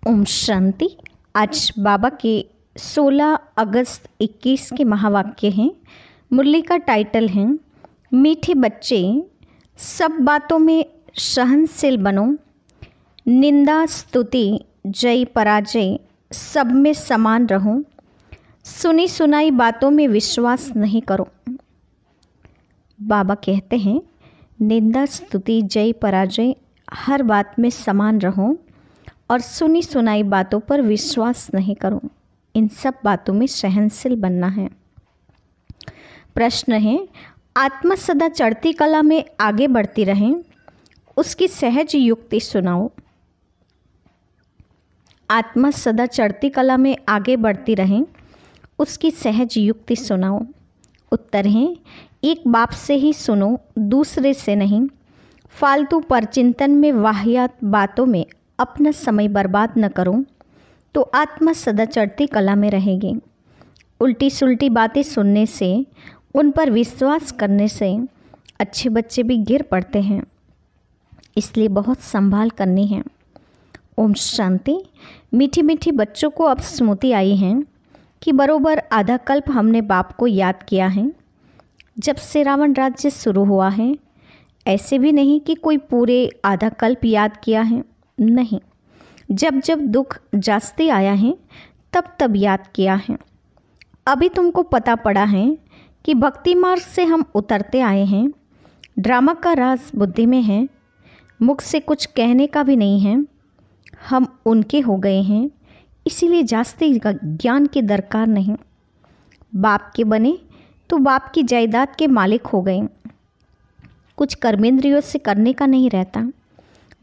ओम शांति। आज बाबा के 16 अगस्त 21 के महावाक्य हैं। मुरली का टाइटल है मीठे बच्चे, सब बातों में सहनशील बनो, निंदा स्तुति जय पराजय सब में समान रहो, सुनी सुनाई बातों में विश्वास नहीं करो। बाबा कहते हैं निंदा स्तुति जय पराजय हर बात में समान रहो और सुनी सुनाई बातों पर विश्वास नहीं करो। इन सब बातों में सहनशील बनना है। प्रश्न है, आत्मा सदा चढ़ती कला में आगे बढ़ती रहे, उसकी सहज युक्ति सुनाओ। आत्मा सदा चढ़ती कला में आगे बढ़ती रहे, उसकी सहज युक्ति सुनाओ। उत्तर है, एक बाप से ही सुनो, दूसरे से नहीं। फालतू परचिंतन में वाहियात बातों में अपना समय बर्बाद न करो तो आत्मा सदा चढ़ती कला में रहेगी। उल्टी सुल्टी बातें सुनने से, उन पर विश्वास करने से अच्छे बच्चे भी गिर पड़ते हैं, इसलिए बहुत संभाल करनी है। ओम शांति। मीठी मीठी बच्चों को अब स्मृति आई है कि बरोबर आधा कल्प हमने बाप को याद किया है जब से रावण राज्य शुरू हुआ है। ऐसे भी नहीं कि कोई पूरे आधा कल्प याद किया है, नहीं, जब जब दुख जास्ती आया है तब तब याद किया है। अभी तुमको पता पड़ा है कि भक्ति मार्ग से हम उतरते आए हैं। ड्रामा का राज बुद्धि में है, मुख से कुछ कहने का भी नहीं है। हम उनके हो गए हैं, इसीलिए जास्ती ज्ञान की दरकार नहीं। बाप के बने तो बाप की जायदाद के मालिक हो गए। कुछ कर्मेंद्रियों से करने का नहीं रहता।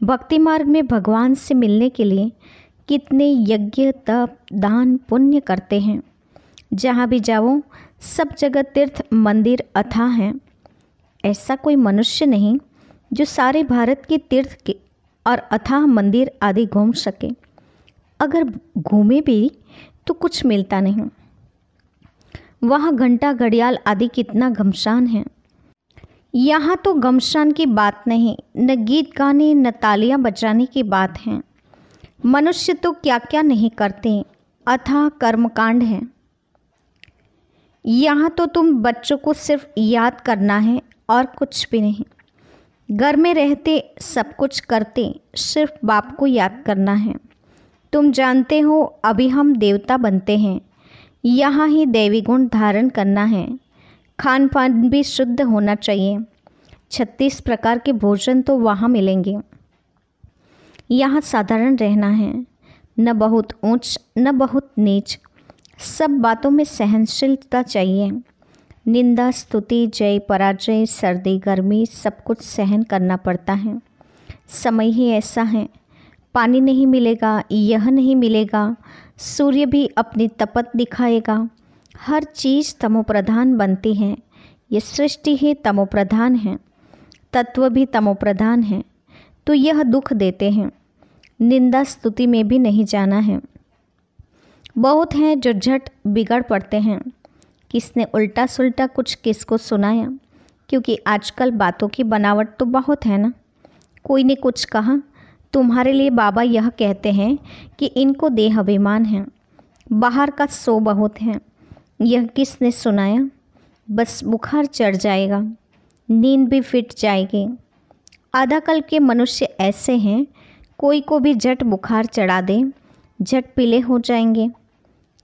भक्ति मार्ग में भगवान से मिलने के लिए कितने यज्ञ तप दान पुण्य करते हैं। जहाँ भी जाओ सब जगह तीर्थ मंदिर अथाह हैं। ऐसा कोई मनुष्य नहीं जो सारे भारत के तीर्थ के और अथाह मंदिर आदि घूम सके। अगर घूमे भी तो कुछ मिलता नहीं। वहाँ घंटा घड़ियाल आदि कितना घमसान है। यहाँ तो घमसान की बात नहीं, न गीत गाने न तालियां बजाने की बात है। मनुष्य तो क्या क्या नहीं करते, अथाह कर्मकांड है। यहाँ तो तुम बच्चों को सिर्फ याद करना है और कुछ भी नहीं। घर में रहते सब कुछ करते, सिर्फ बाप को याद करना है। तुम जानते हो अभी हम देवता बनते हैं, यहाँ ही दैवी गुण धारण करना है। खान पान भी शुद्ध होना चाहिए। 36 प्रकार के भोजन तो वहाँ मिलेंगे। यहाँ साधारण रहना है, न बहुत ऊंच न बहुत नीच। सब बातों में सहनशीलता चाहिए। निंदा स्तुति जय पराजय सर्दी गर्मी सब कुछ सहन करना पड़ता है। समय ही ऐसा है। पानी नहीं मिलेगा, यह नहीं मिलेगा, सूर्य भी अपनी तपत दिखाएगा। हर चीज़ तमोप्रधान बनती है। ये सृष्टि ही तमोप्रधान है, तत्व भी तमोप्रधान है, तो यह दुख देते हैं। निंदा स्तुति में भी नहीं जाना है। बहुत हैं जो झट बिगड़ पड़ते हैं। किसने उल्टा सुल्टा कुछ किसको सुनाया, क्योंकि आजकल बातों की बनावट तो बहुत है ना। कोई ने कुछ कहा, तुम्हारे लिए बाबा यह कहते हैं कि इनको देह अभिमान है, बाहर का सो बहुत है। यह किसने सुनाया? बस बुखार चढ़ जाएगा, नींद भी फिट जाएगी। आधा कल्प के मनुष्य ऐसे हैं, कोई को भी झट बुखार चढ़ा दे, झट पीले हो जाएंगे।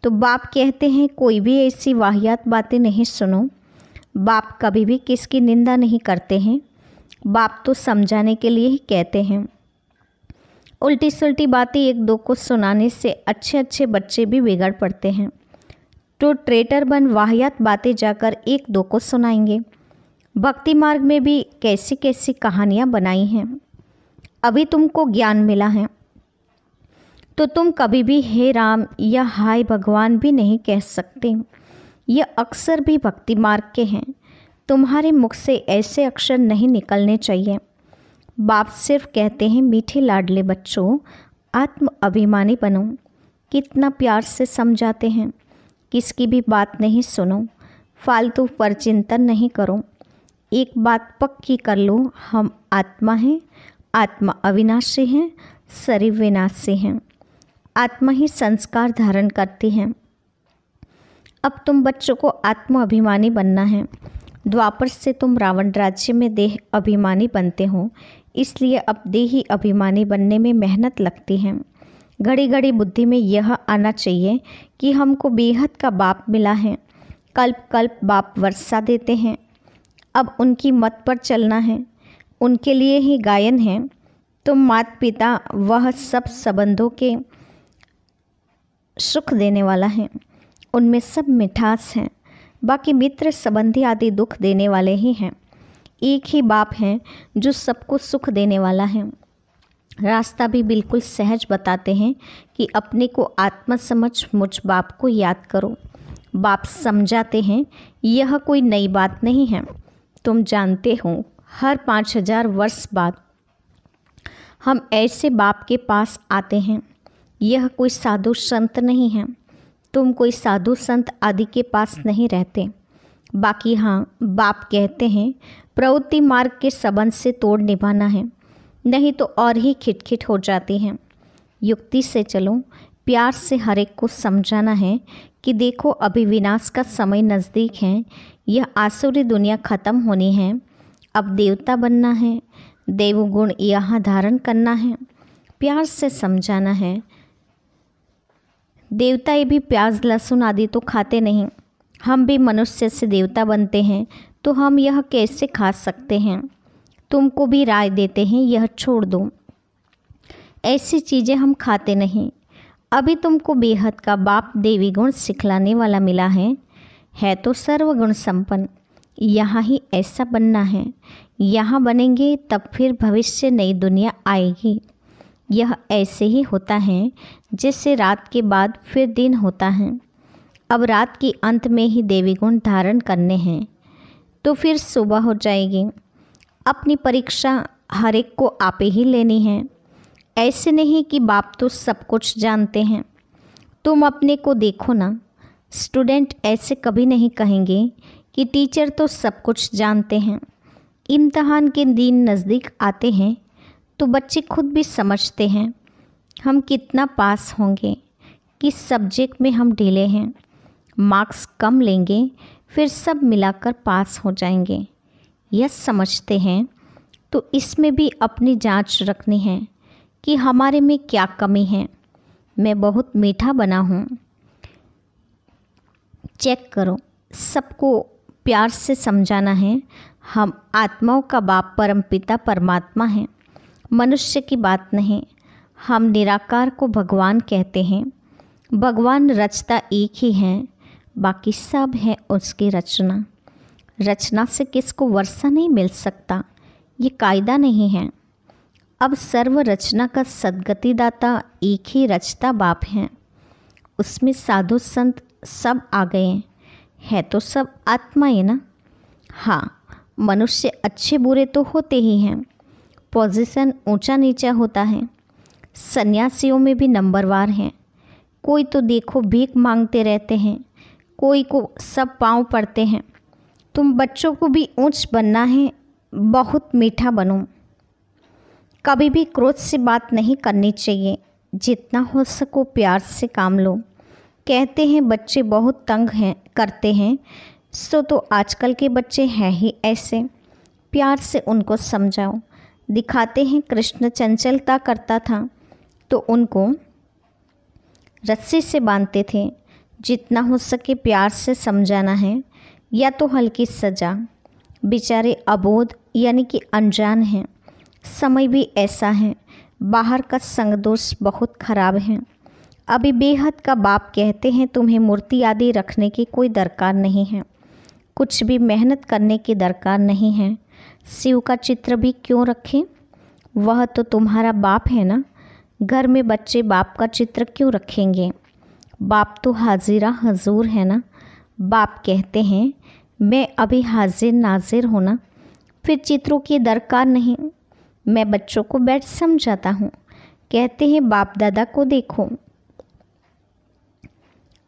तो बाप कहते हैं कोई भी ऐसी वाहियात बातें नहीं सुनो। बाप कभी भी किसकी निंदा नहीं करते हैं। बाप तो समझाने के लिए ही कहते हैं। उल्टी सुल्टी बातें एक दो को सुनाने से अच्छे अच्छे बच्चे भी बिगड़ पड़ते हैं। तो ट्रेटर बन वाहियात बातें जाकर एक दो को सुनाएंगे। भक्ति मार्ग में भी कैसी कैसी कहानियाँ बनाई हैं। अभी तुमको ज्ञान मिला है तो तुम कभी भी हे राम या हाय भगवान भी नहीं कह सकते। यह अक्षर भी भक्ति मार्ग के हैं। तुम्हारे मुख से ऐसे अक्षर नहीं निकलने चाहिए। बाप सिर्फ कहते हैं मीठे लाडले बच्चों, आत्म अभिमानी बनो। कितना प्यार से समझाते हैं। किसकी भी बात नहीं सुनो, फालतू पर चिंतन नहीं करो। एक बात पक्की कर लो, हम आत्मा हैं, आत्मा अविनाशी है, शरीर विनाशी है। आत्मा ही संस्कार धारण करती है। अब तुम बच्चों को आत्म अभिमानी बनना है। द्वापर से तुम रावण राज्य में देह अभिमानी बनते हो, इसलिए अब देही अभिमानी बनने में मेहनत लगती है। घड़ी घड़ी बुद्धि में यह आना चाहिए कि हमको बेहद का बाप मिला है। कल्प कल्प बाप वर्षा देते हैं, अब उनकी मत पर चलना है, उनके लिए ही गायन है। तुम माता पिता वह सब संबंधों के सुख देने वाला है, उनमें सब मिठास है। बाकी मित्र संबंधी आदि दुख देने वाले ही हैं। एक ही बाप है जो सबको सुख देने वाला है। रास्ता भी बिल्कुल सहज बताते हैं कि अपने को आत्मा समझ मुझ बाप को याद करो। बाप समझाते हैं यह कोई नई बात नहीं है। तुम जानते हो हर 5000 वर्ष बाद हम ऐसे बाप के पास आते हैं। यह कोई साधु संत नहीं है। तुम कोई साधु संत आदि के पास नहीं रहते। बाकी हाँ, बाप कहते हैं प्रवृत्ति मार्ग के संबंध से तोड़ निभाना है, नहीं तो और ही खिटखिट हो जाती हैं। युक्ति से चलो, प्यार से हर एक को समझाना है कि देखो अभी विनाश का समय नज़दीक है। यह आसुरी दुनिया ख़त्म होनी है, अब देवता बनना है, देवगुण यहाँ धारण करना है। प्यार से समझाना है। देवता ये भी प्याज लहसुन आदि तो खाते नहीं। हम भी मनुष्य से देवता बनते हैं, तो हम यह कैसे खा सकते हैं? तुमको भी राय देते हैं यह छोड़ दो, ऐसी चीज़ें हम खाते नहीं। अभी तुमको बेहद का बाप देवी गुण सिखलाने वाला मिला है तो सर्वगुण संपन्न। यहाँ ही ऐसा बनना है। यहाँ बनेंगे तब फिर भविष्य नई दुनिया आएगी। यह ऐसे ही होता है जैसे रात के बाद फिर दिन होता है। अब रात के अंत में ही देवी गुण धारण करने हैं तो फिर सुबह हो जाएगी। अपनी परीक्षा हर एक को आपे ही लेनी है। ऐसे नहीं कि बाप तो सब कुछ जानते हैं। तुम अपने को देखो ना। स्टूडेंट ऐसे कभी नहीं कहेंगे कि टीचर तो सब कुछ जानते हैं। इम्तहान के दिन नज़दीक आते हैं तो बच्चे खुद भी समझते हैं हम कितना पास होंगे, किस सब्जेक्ट में हम ढीले हैं। मार्क्स कम लेंगे फिर सब मिलाकर पास हो जाएंगे। यह समझते हैं तो इसमें भी अपनी जांच रखनी है कि हमारे में क्या कमी है। मैं बहुत मीठा बना हूँ, चेक करो। सबको प्यार से समझाना है हम आत्माओं का बाप परमपिता परमात्मा हैं, मनुष्य की बात नहीं। हम निराकार को भगवान कहते हैं। भगवान रचता एक ही है, बाकी सब है उसकी रचना। रचना से किसको वर्षा नहीं मिल सकता, ये कायदा नहीं है। अब सर्व रचना का सद्गति दाता एक ही रचता बाप है। उसमें साधु संत सब आ गए हैं तो सब आत्मा है ना। हाँ, मनुष्य अच्छे बुरे तो होते ही हैं, पोजीशन ऊंचा नीचा होता है। सन्यासियों में भी नंबरवार हैं। कोई तो देखो भीख मांगते रहते हैं, कोई को सब पाँव पड़ते हैं। तुम बच्चों को भी ऊंच बनना है, बहुत मीठा बनो। कभी भी क्रोध से बात नहीं करनी चाहिए। जितना हो सको प्यार से काम लो। कहते हैं बच्चे बहुत तंग हैं करते हैं, सो तो आजकल के बच्चे हैं ही ऐसे। प्यार से उनको समझाओ। दिखाते हैं कृष्ण चंचलता करता था तो उनको रस्सी से बांधते थे। जितना हो सके प्यार से समझाना है, या तो हल्की सज़ा। बेचारे अबोध यानी कि अनजान हैं। समय भी ऐसा है, बाहर का संग दोष बहुत खराब है। अभी बेहद का बाप कहते हैं तुम्हें मूर्ति आदि रखने की कोई दरकार नहीं है, कुछ भी मेहनत करने की दरकार नहीं है। शिव का चित्र भी क्यों रखें, वह तो तुम्हारा बाप है ना। घर में बच्चे बाप का चित्र क्यों रखेंगे? बाप तो हाजिरा हजूर है ना। बाप कहते हैं मैं अभी हाजिर नाजिर हूँ ना, फिर चित्रों की दरकार नहीं। मैं बच्चों को बैठ समझाता हूँ। कहते हैं बाप दादा को देखो।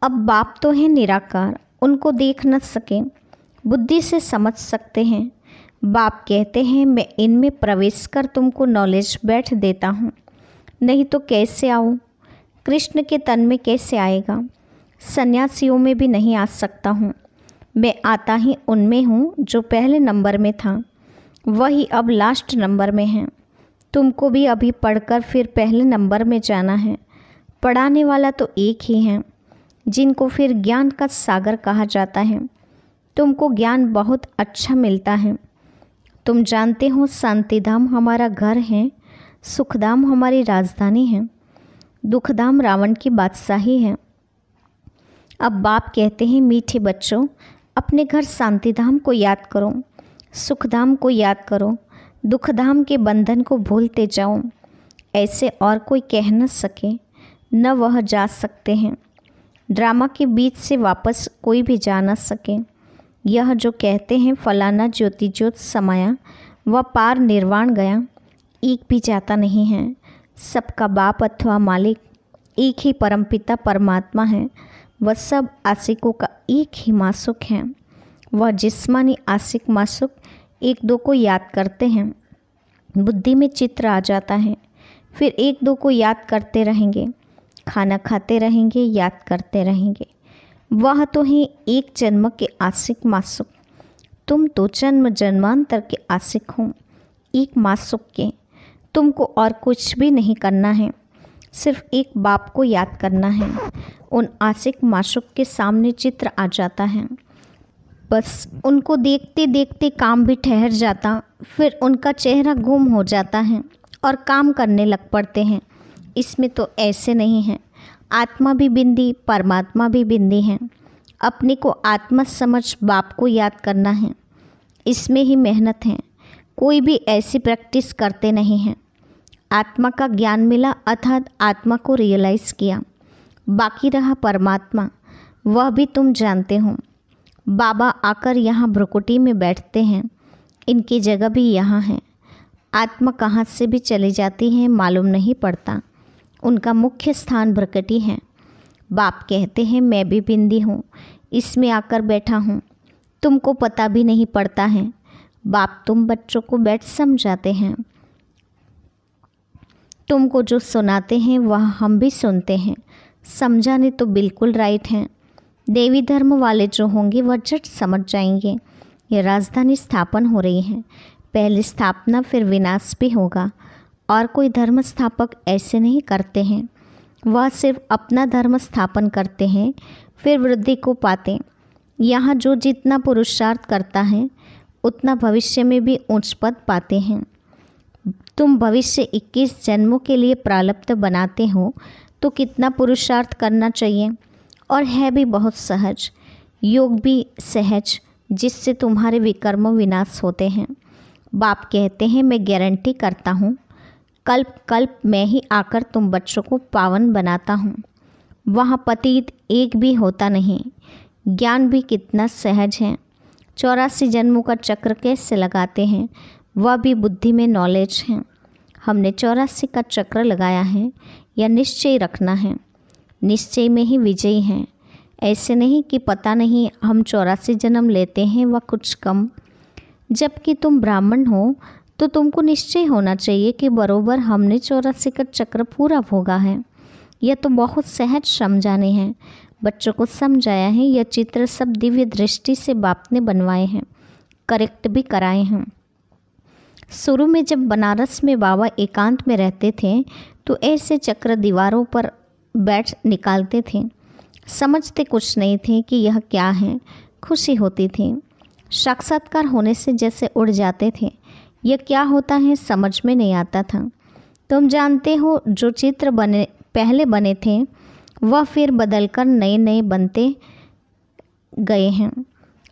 अब बाप तो है निराकार, उनको देख न सके, बुद्धि से समझ सकते हैं। बाप कहते हैं मैं इनमें प्रवेश कर तुमको नॉलेज बैठ देता हूँ, नहीं तो कैसे आऊँ। कृष्ण के तन में कैसे आएगा? सन्यासियों में भी नहीं आ सकता हूँ। मैं आता ही उनमें हूँ जो पहले नंबर में था, वही अब लास्ट नंबर में है। तुमको भी अभी पढ़कर फिर पहले नंबर में जाना है। पढ़ाने वाला तो एक ही है, जिनको फिर ज्ञान का सागर कहा जाता है। तुमको ज्ञान बहुत अच्छा मिलता है। तुम जानते हो शांतिधाम हमारा घर है, सुखधाम हमारी राजधानी है, दुखधाम रावण की बादशाही है। अब बाप कहते हैं, मीठे बच्चों, अपने घर शांतिधाम को याद करो, सुखधाम को याद करो, दुखधाम के बंधन को भूलते जाओ। ऐसे और कोई कह न सके, न वह जा सकते हैं। ड्रामा के बीच से वापस कोई भी जा न सके। यह जो कहते हैं फलाना ज्योति ज्योत समाया, वह पार निर्वाण गया, एक भी जाता नहीं है। सबका बाप अथवा मालिक एक ही परमपिता परमात्मा है। वह सब आशिकों का एक ही मासुक है। वह जिस्मानी आशिक मासुक एक दो को याद करते हैं, बुद्धि में चित्र आ जाता है, फिर एक दो को याद करते रहेंगे, खाना खाते रहेंगे, याद करते रहेंगे। वह तो ही एक जन्म के आशिक मासुक। तुम तो जन्म जन्मांतर के आशिक हो, एक मासुक के। तुमको और कुछ भी नहीं करना है, सिर्फ एक बाप को याद करना है। उन आशिक मासुक के सामने चित्र आ जाता है, बस उनको देखते देखते काम भी ठहर जाता, फिर उनका चेहरा गुम हो जाता है और काम करने लग पड़ते हैं। इसमें तो ऐसे नहीं है। आत्मा भी बिंदी, परमात्मा भी बिंदी है। अपने को आत्मा समझ बाप को याद करना है, इसमें ही मेहनत है। कोई भी ऐसी प्रैक्टिस करते नहीं हैं। आत्मा का ज्ञान मिला अर्थात आत्मा को रियलाइज़ किया, बाकी रहा परमात्मा, वह भी तुम जानते हो। बाबा आकर यहाँ भ्रुकुटी में बैठते हैं, इनकी जगह भी यहाँ है। आत्मा कहाँ से भी चली जाती है मालूम नहीं पड़ता। उनका मुख्य स्थान भ्रुकुटी है। बाप कहते हैं, मैं भी बिंदी हूँ, इसमें आकर बैठा हूँ, तुमको पता भी नहीं पड़ता है। बाप तुम बच्चों को बैठ समझाते हैं। तुमको जो सुनाते हैं वह हम भी सुनते हैं। समझाने तो बिल्कुल राइट हैं। देवी धर्म वाले जो होंगे वह झट समझ जाएंगे। ये राजधानी स्थापन हो रही है, पहली स्थापना फिर विनाश भी होगा। और कोई धर्म स्थापक ऐसे नहीं करते हैं, वह सिर्फ अपना धर्म स्थापन करते हैं, फिर वृद्धि को पाते। यहाँ जो जितना पुरुषार्थ करता है उतना भविष्य में भी उच्च पद पाते हैं। तुम भविष्य 21 जन्मों के लिए प्रारब्ध बनाते हो तो कितना पुरुषार्थ करना चाहिए, और है भी बहुत सहज। योग भी सहज, जिससे तुम्हारे विकर्म विनाश होते हैं। बाप कहते हैं, मैं गारंटी करता हूँ, कल्प कल्प मैं ही आकर तुम बच्चों को पावन बनाता हूँ। वहाँ पतित एक भी होता नहीं। ज्ञान भी कितना सहज है। 84 जन्मों का चक्र कैसे लगाते हैं, वह भी बुद्धि में नॉलेज है। हमने 84 का चक्र लगाया है, या निश्चय रखना है। निश्चय में ही विजयी हैं। ऐसे नहीं कि पता नहीं हम 84 जन्म लेते हैं व कुछ कम। जबकि तुम ब्राह्मण हो तो तुमको निश्चय होना चाहिए कि बरोबर हमने 84 का चक्र पूरा भोगा है। यह तो बहुत सहज समझाने हैं। बच्चों को समझाया है। यह चित्र सब दिव्य दृष्टि से बाप ने बनवाए हैं, करेक्ट भी कराए हैं। शुरू में जब बनारस में बाबा एकांत में रहते थे तो ऐसे चक्र दीवारों पर बैठ निकालते थे। समझते कुछ नहीं थे कि यह क्या है। खुशी होती थी। साक्षात्कार होने से जैसे उड़ जाते थे। यह क्या होता है समझ में नहीं आता था। तुम जानते हो, जो चित्र पहले बने थे वह फिर बदलकर नए नए बनते गए हैं।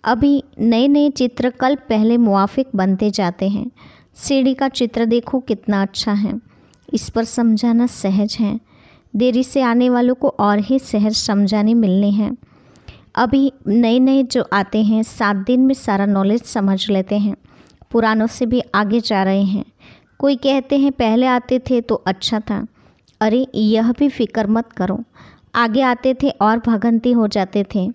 अभी नए नए चित्र कल पहले मुआफिक बनते जाते हैं। सीढ़ी का चित्र देखो कितना अच्छा है। इस पर समझाना सहज है। देरी से आने वालों को और ही सहज समझाने मिलने हैं। अभी नए नए जो आते हैं 7 दिन में सारा नॉलेज समझ लेते हैं। पुरानों से भी आगे जा रहे हैं। कोई कहते हैं पहले आते थे तो अच्छा था। अरे यह भी फिक्र मत करो, आगे आते थे और भगंती हो जाते थे।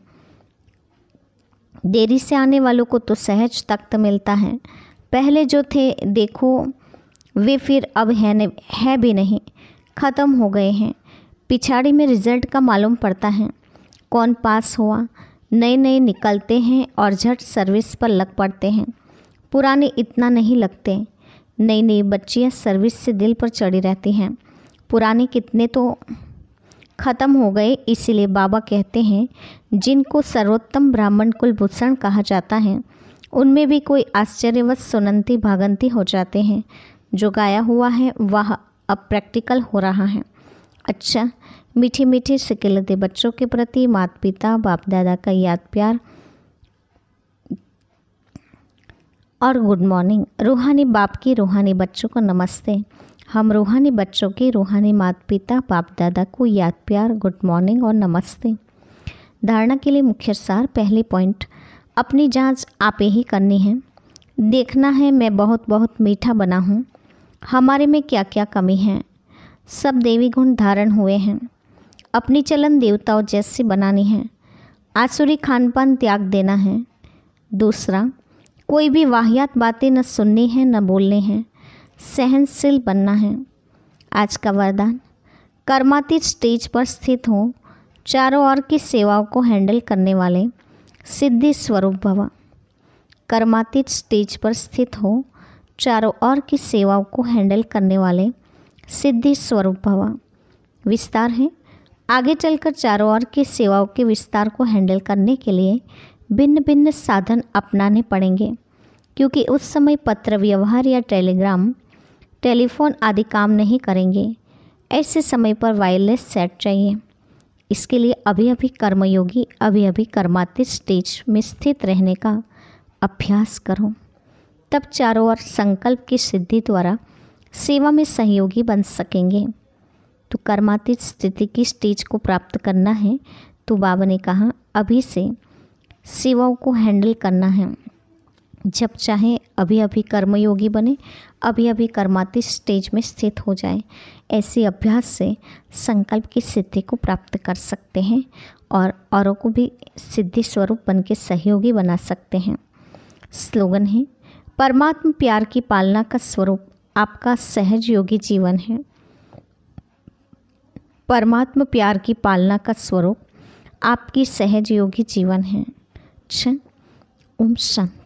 देरी से आने वालों को तो सहज तख्त मिलता है। पहले जो थे देखो वे फिर अब है भी नहीं, ख़त्म हो गए हैं। पिछाड़ी में रिजल्ट का मालूम पड़ता है, कौन पास हुआ। नए नए निकलते हैं और झट सर्विस पर लग पड़ते हैं, पुराने इतना नहीं लगते। नई नई बच्चियां सर्विस से दिल पर चढ़ी रहती हैं, पुराने कितने तो ख़त्म हो गए। इसीलिए बाबा कहते हैं जिनको सर्वोत्तम ब्राह्मण कुलभूषण कहा जाता है उनमें भी कोई आश्चर्यवश सुनंती भागंती हो जाते हैं। जो गाया हुआ है वह अब प्रैक्टिकल हो रहा है। अच्छा, मीठी मीठी सिकिलते बच्चों के प्रति माता पिता बाप दादा का याद प्यार और गुड मॉर्निंग। रूहानी बाप की रूहानी बच्चों को नमस्ते। हम रूहानी बच्चों के रूहानी माता पिता बाप दादा को याद प्यार, गुड मॉर्निंग और नमस्ते। धारणा के लिए मुख्य सार। पहली पॉइंट, अपनी जांच आप ही करनी है। देखना है मैं बहुत बहुत मीठा बना हूँ, हमारे में क्या क्या कमी है। सब देवी गुण धारण हुए हैं, अपनी चलन देवताओं जैसी बनानी है। आसुरी खान पान त्याग देना है। दूसरा, कोई भी वाहियात बातें न सुननी है न बोलनी है, सहनशील बनना है। आज का वरदान, कर्मातीत स्टेज पर स्थित हो, चारों ओर की सेवाओं को हैंडल करने वाले सिद्धि स्वरूप भव। कर्मातीत स्टेज पर स्थित हो, चारों ओर की सेवाओं को हैंडल करने वाले सिद्धि स्वरूप भव। विस्तार है, आगे चलकर चारों ओर की सेवाओं के विस्तार को हैंडल करने के लिए भिन्न भिन्न साधन अपनाने पड़ेंगे, क्योंकि उस समय पत्र व्यवहार या टेलीग्राम टेलीफोन आदि काम नहीं करेंगे। ऐसे समय पर वायरलेस सेट चाहिए। इसके लिए अभी अभी कर्मयोगी अभी अभी कर्मातीत स्टेज में स्थित रहने का अभ्यास करो, तब चारों ओर संकल्प की सिद्धि द्वारा सेवा में सहयोगी बन सकेंगे। तो कर्मातीत स्थिति की स्टेज को प्राप्त करना है तो बाबा ने कहा अभी से सेवाओं को हैंडल करना है। जब चाहे अभी अभी कर्मयोगी बने, अभी अभी कर्मातीत स्टेज में स्थित हो जाए। ऐसे अभ्यास से संकल्प की सिद्धि को प्राप्त कर सकते हैं और औरों को भी सिद्धि स्वरूप बन के सहयोगी बना सकते हैं। स्लोगन है, परमात्मा प्यार की पालना का स्वरूप आपका सहज योगी जीवन है। परमात्मा प्यार की पालना का स्वरूप आपकी सहज योगी जीवन है। ओम शांति।